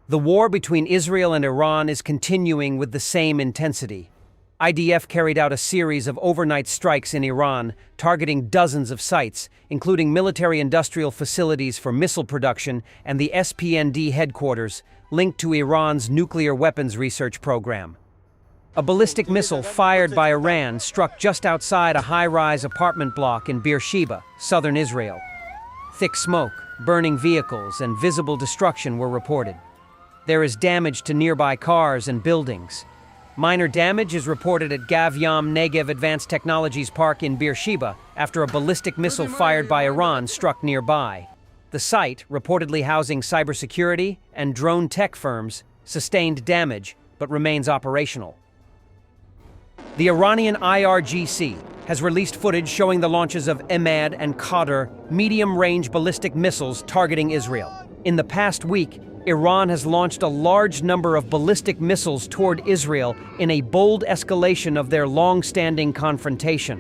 The war between Israel and Iran is continuing with the same intensity. IDF carried out a series of overnight strikes in Iran, targeting dozens of sites, including military-industrial facilities for missile production and the SPND headquarters, linked to Iran's nuclear weapons research program. A ballistic missile fired by Iran struck just outside a high-rise apartment block in Beersheba, southern Israel. Thick smoke, burning vehicles, and visible destruction were reported. There is damage to nearby cars and buildings. Minor damage is reported at Gav Yam Negev Advanced Technologies Park in Beersheba after a ballistic missile fired by Iran struck nearby. The site, reportedly housing cybersecurity and drone tech firms, sustained damage but remains operational. The Iranian IRGC has released footage showing the launches of Emad and Qadr medium-range ballistic missiles targeting Israel. In the past week, Iran has launched a large number of ballistic missiles toward Israel in a bold escalation of their long-standing confrontation.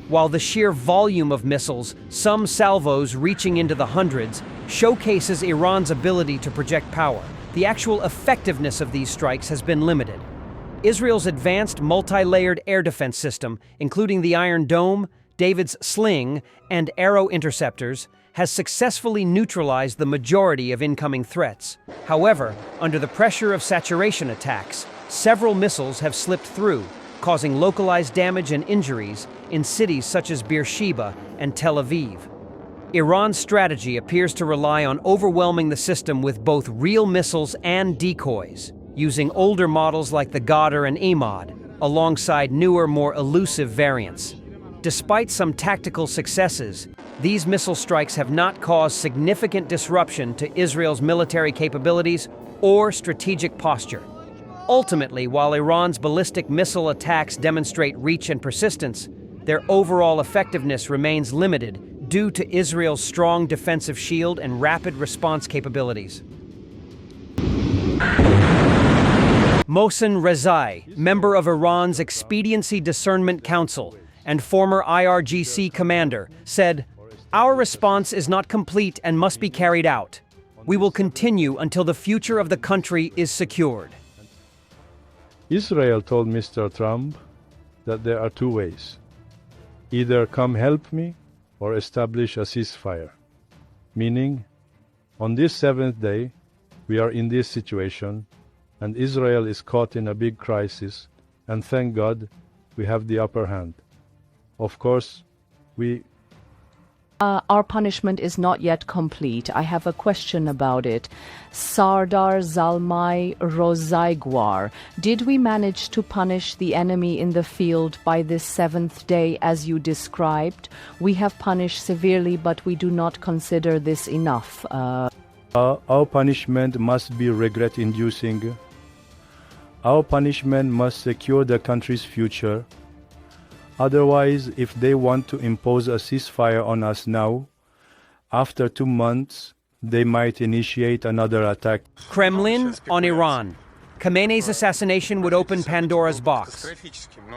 While the sheer volume of missiles, some salvos reaching into the hundreds, showcases Iran's ability to project power, the actual effectiveness of these strikes has been limited. Israel's advanced multi-layered air defense system, including the Iron Dome, David's Sling, and Arrow interceptors, has successfully neutralized the majority of incoming threats. However, under the pressure of saturation attacks, several missiles have slipped through, causing localized damage and injuries in cities such as Beersheba and Tel Aviv. Iran's strategy appears to rely on overwhelming the system with both real missiles and decoys, using older models like the Qadr and Emad, alongside newer, more elusive variants. Despite some tactical successes, these missile strikes have not caused significant disruption to Israel's military capabilities or strategic posture. Ultimately, while Iran's ballistic missile attacks demonstrate reach and persistence, their overall effectiveness remains limited due to Israel's strong defensive shield and rapid response capabilities. Mohsen Rezai, member of Iran's Expediency Discernment Council and former IRGC commander, said, "Our response is not complete and must be carried out. We will continue until the future of the country is secured." Israel told Mr. Trump that there are two ways. Either come help me or establish a ceasefire. Meaning, on this seventh day, we are in this situation, and Israel is caught in a big crisis, and thank God we have the upper hand. Of course, Our punishment is not yet complete. I have a question about it. Sardar Zalmay Rozaigwar, did we manage to punish the enemy in the field by this seventh day as you described? We have punished severely, but we do not consider this enough. Our punishment must be regret-inducing. Our punishment must secure the country's future. Otherwise, if they want to impose a ceasefire on us now, after 2 months, they might initiate another attack. Kremlin on Iran. Khamenei's assassination would open Pandora's box.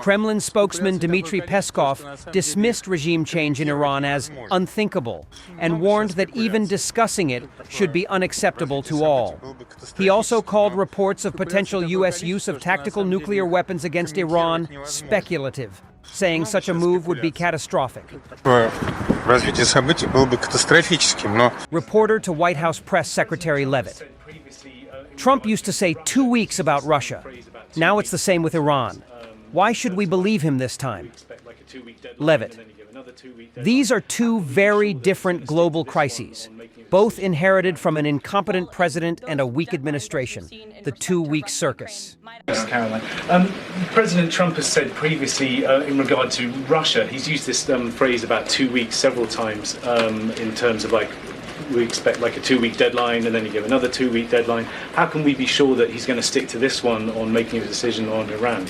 Kremlin spokesman Dmitry Peskov dismissed regime change in Iran as unthinkable and warned that even discussing it should be unacceptable to all. He also called reports of potential U.S. use of tactical nuclear weapons against Iran speculative, saying such a move would be catastrophic. Reporter to White House Press Secretary Levitt. Trump used to say 2 weeks about Russia. Now it's the same with Iran. Why should we believe him this time? Levitt. These are two very different global crises, both inherited from an incompetent president and a weak administration, the 2-week circus. Caroline. President Trump has said previously in regard to Russia, he's used this phrase about 2 weeks several times in terms of we expect a 2-week deadline and then you give another 2-week deadline. How can we be sure that he's going to stick to this one on making a decision on Iran?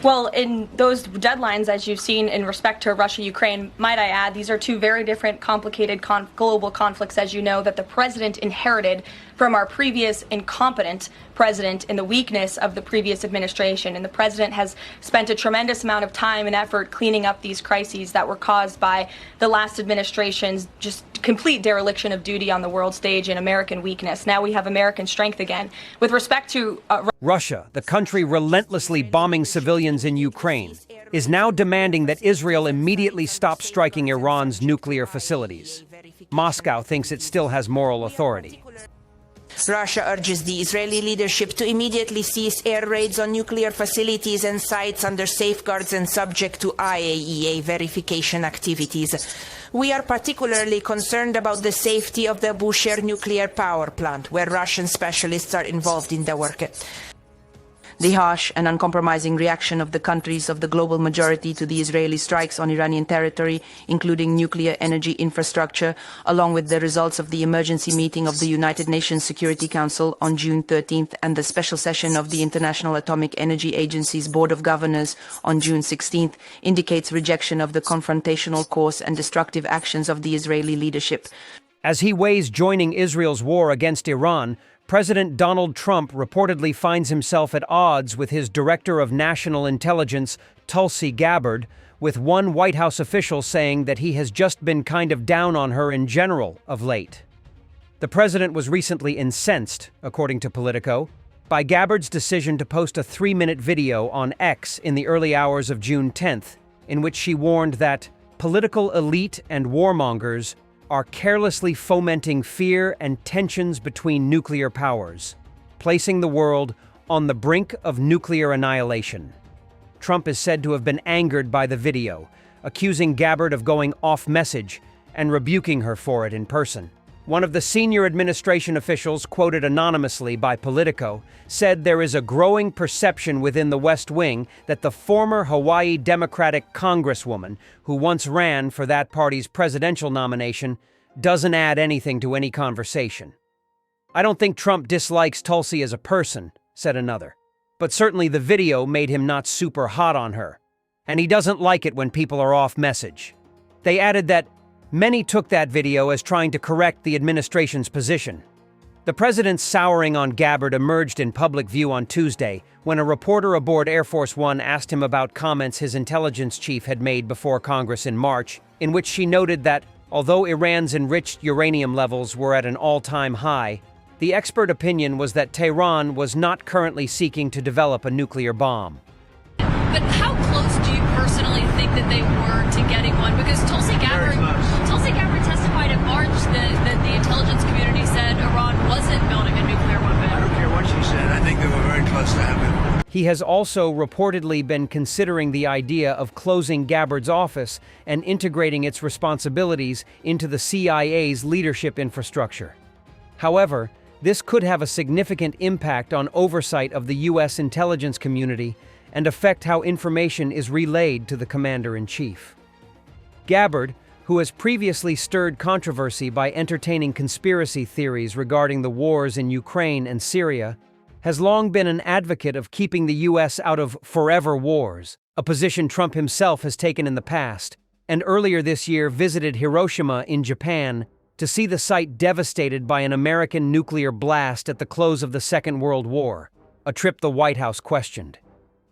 Well, in those deadlines, as you've seen in respect to Russia, Ukraine, might I add, these are two very different, complicated global conflicts, as you know, that the president inherited from our previous incompetent president and the weakness of the previous administration. And the president has spent a tremendous amount of time and effort cleaning up these crises that were caused by the last administration's just complete dereliction of duty on the world stage and American weakness. Now we have American strength again. With respect to Russia, the country relentlessly bombing civilians in Ukraine, is now demanding that Israel immediately stop striking Iran's nuclear facilities. Moscow thinks it still has moral authority. Russia urges the Israeli leadership to immediately cease air raids on nuclear facilities and sites under safeguards and subject to IAEA verification activities. We are particularly concerned about the safety of the Bushehr nuclear power plant, where Russian specialists are involved in the work. The harsh and uncompromising reaction of the countries of the global majority to the Israeli strikes on Iranian territory, including nuclear energy infrastructure, along with the results of the emergency meeting of the United Nations Security Council on June 13th and the special session of the International Atomic Energy Agency's Board of Governors on June 16th, indicates rejection of the confrontational course and destructive actions of the Israeli leadership. As he weighs joining Israel's war against Iran, President Donald Trump reportedly finds himself at odds with his Director of National Intelligence, Tulsi Gabbard, with one White House official saying that he has just been kind of down on her in general of late. The president was recently incensed, according to Politico, by Gabbard's decision to post a 3-minute video on X in the early hours of June 10th, in which she warned that political elite and warmongers are carelessly fomenting fear and tensions between nuclear powers, placing the world on the brink of nuclear annihilation. Trump is said to have been angered by the video, accusing Gabbard of going off-message and rebuking her for it in person. One of the senior administration officials, quoted anonymously by Politico, said there is a growing perception within the West Wing that the former Hawaii Democratic Congresswoman, who once ran for that party's presidential nomination, doesn't add anything to any conversation. I don't think Trump dislikes Tulsi as a person, said another, but certainly the video made him not super hot on her, and he doesn't like it when people are off-message. They added that many took that video as trying to correct the administration's position. The president's souring on Gabbard emerged in public view on Tuesday when a reporter aboard Air Force One asked him about comments his intelligence chief had made before Congress in March, in which she noted that, although Iran's enriched uranium levels were at an all-time high, the expert opinion was that Tehran was not currently seeking to develop a nuclear bomb. But how close do you personally think that they were to getting one? Because Tulsi Gabbard testified in March that the intelligence community said Iran wasn't building a nuclear weapon. I don't care what she said. I think they were very close to having it. He has also reportedly been considering the idea of closing Gabbard's office and integrating its responsibilities into the CIA's leadership infrastructure. However, this could have a significant impact on oversight of the U.S. intelligence community and affect how information is relayed to the commander-in-chief. Gabbard, who has previously stirred controversy by entertaining conspiracy theories regarding the wars in Ukraine and Syria, has long been an advocate of keeping the U.S. out of forever wars, a position Trump himself has taken in the past, and earlier this year visited Hiroshima in Japan to see the site devastated by an American nuclear blast at the close of the Second World War, a trip the White House questioned.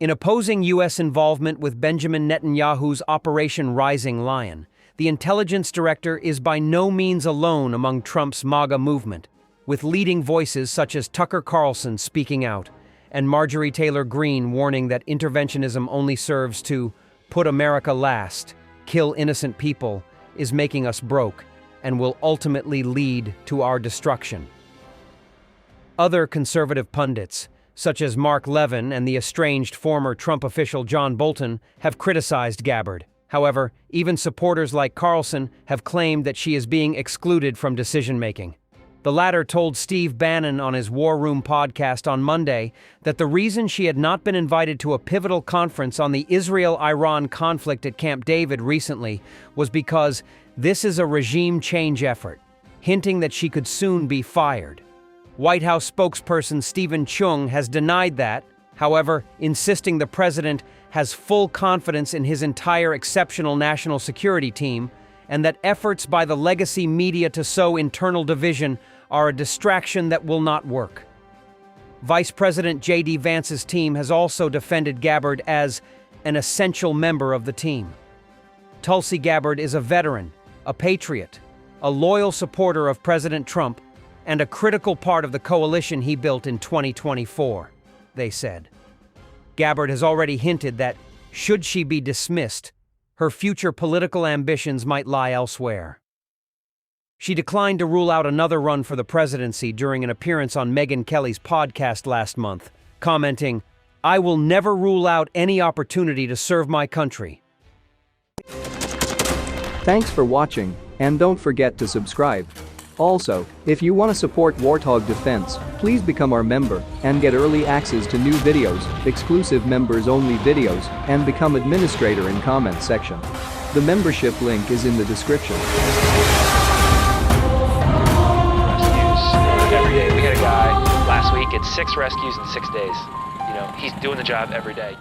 In opposing U.S. involvement with Benjamin Netanyahu's Operation Rising Lion, the intelligence director is by no means alone among Trump's MAGA movement, with leading voices such as Tucker Carlson speaking out, and Marjorie Taylor Greene warning that interventionism only serves to put America last, kill innocent people, is making us broke, and will ultimately lead to our destruction. Other conservative pundits, such as Mark Levin and the estranged former Trump official John Bolton, have criticized Gabbard. However, even supporters like Carlson have claimed that she is being excluded from decision-making. The latter told Steve Bannon on his War Room podcast on Monday that the reason she had not been invited to a pivotal conference on the Israel-Iran conflict at Camp David recently was because this is a regime change effort, hinting that she could soon be fired. White House spokesperson Stephen Chung has denied that, however, insisting the president has full confidence in his entire exceptional national security team and that efforts by the legacy media to sow internal division are a distraction that will not work. Vice President J.D. Vance's team has also defended Gabbard as an essential member of the team. Tulsi Gabbard is a veteran, a patriot, a loyal supporter of President Trump, and a critical part of the coalition he built in 2024, they said. Gabbard has already hinted that, should she be dismissed, her future political ambitions might lie elsewhere. She declined to rule out another run for the presidency during an appearance on Megyn Kelly's podcast last month, commenting, "I will never rule out any opportunity to serve my country." Thanks for watching, and don't forget to subscribe. Also, if you want to support Warthog Defense, please become our member and get early access to new videos, exclusive members-only videos, and become administrator in comment section. The membership link is in the description. Every day. We had a guy last week at 6 rescues in 6 days. You know, he's doing the job every day.